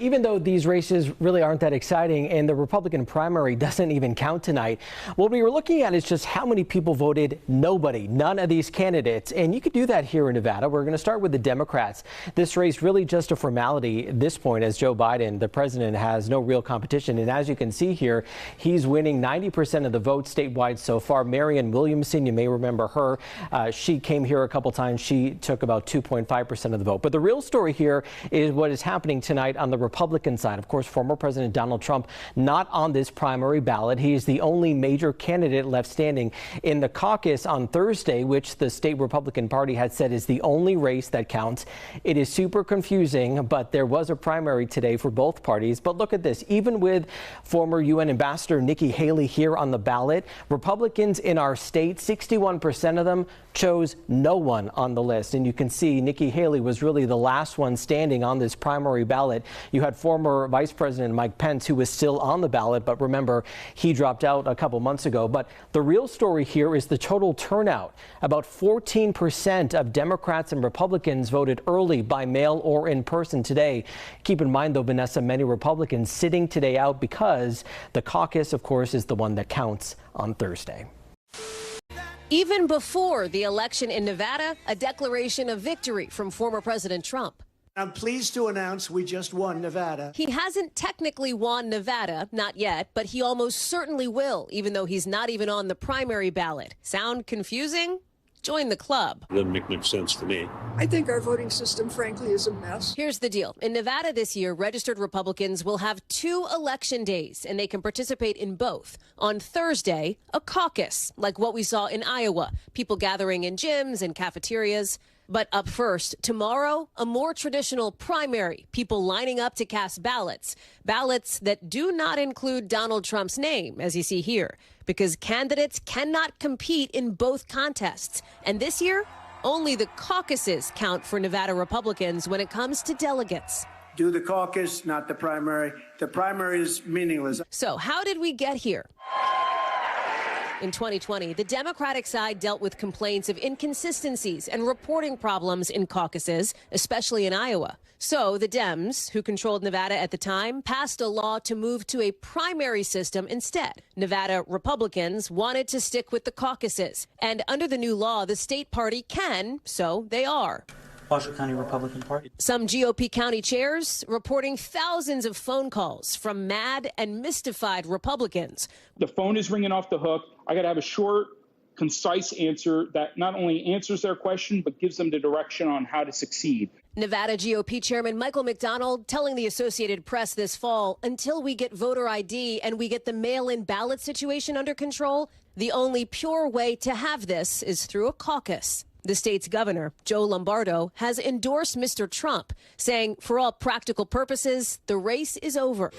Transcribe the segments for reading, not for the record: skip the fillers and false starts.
Even though these races really aren't that exciting and the Republican primary doesn't even count tonight, what we were looking at is just how many people voted nobody, none of these candidates. And you could do that here in Nevada. We're going to start with the Democrats. This race really just a formality at this point, as Joe Biden, the president, has no real competition. And as you can see here, he's winning 90% of the votes statewide so far. Marianne Williamson, you may remember her. She came here a couple times. She took about 2.5% of the vote. But the real story here is what is happening tonight on the Republican side. Of course, former President Donald Trump not on this primary ballot. He is the only major candidate left standing in the caucus on Thursday, which the state Republican Party had said is the only race that counts. It is super confusing, but there was a primary today for both parties. But look at this. Even with former UN Ambassador Nikki Haley here on the ballot, Republicans in our state, 61% of them chose no one on the list. And you can see Nikki Haley was really the last one standing on this primary ballot. You had former Vice President Mike Pence, who was still on the ballot, but remember, he dropped out a couple months ago. But the real story here is the total turnout. About 14% of Democrats and Republicans voted early by mail or in person today. Keep in mind, though, Vanessa, many Republicans sitting today out because the caucus, of course, is the one that counts on Thursday. Even before the election in Nevada, a declaration of victory from former President Trump. I'm pleased to announce we just won Nevada. He hasn't technically won Nevada, not yet, but he almost certainly will, even though he's not even on the primary ballot. Sound confusing? Join the club. Doesn't make much sense to me. I think our voting system, frankly, is a mess. Here's the deal. In Nevada this year, registered Republicans will have 2 election days, and they can participate in both. On Thursday, a caucus, like what we saw in Iowa, people gathering in gyms and cafeterias. But up first, tomorrow, a more traditional primary, people lining up to cast ballots. Ballots that do not include Donald Trump's name, as you see here, because candidates cannot compete in both contests. And this year, only the caucuses count for Nevada Republicans when it comes to delegates. Do the caucus, not the primary. The primary is meaningless. So how did we get here? In 2020, the Democratic side dealt with complaints of inconsistencies and reporting problems in caucuses, especially in Iowa. So the Dems, who controlled Nevada at the time, passed a law to move to a primary system instead. Nevada Republicans wanted to stick with the caucuses. And under the new law, the state party can, so they are. Washoe County Republican Party. Some GOP county chairs reporting thousands of phone calls from mad and mystified Republicans. The phone is ringing off the hook. I got to have a short, concise answer that not only answers their question, but gives them the direction on how to succeed. Nevada GOP Chairman Michael McDonald telling the Associated Press this fall, until we get voter ID and we get the mail-in ballot situation under control, the only pure way to have this is through a caucus. The state's governor, Joe Lombardo, has endorsed Mr. Trump, saying for all practical purposes, the race is over.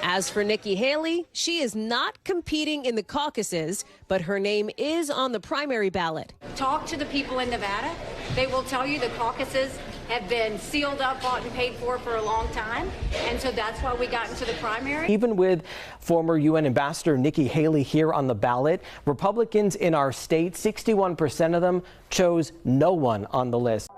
As for Nikki Haley, she is not competing in the caucuses, but her name is on the primary ballot. Talk to the people in Nevada. They will tell you the caucuses have been sealed up, bought and paid for a long time. And so that's why we got into the primary. Even with former UN Ambassador Nikki Haley here on the ballot, Republicans in our state, 61% of them chose no one on the list.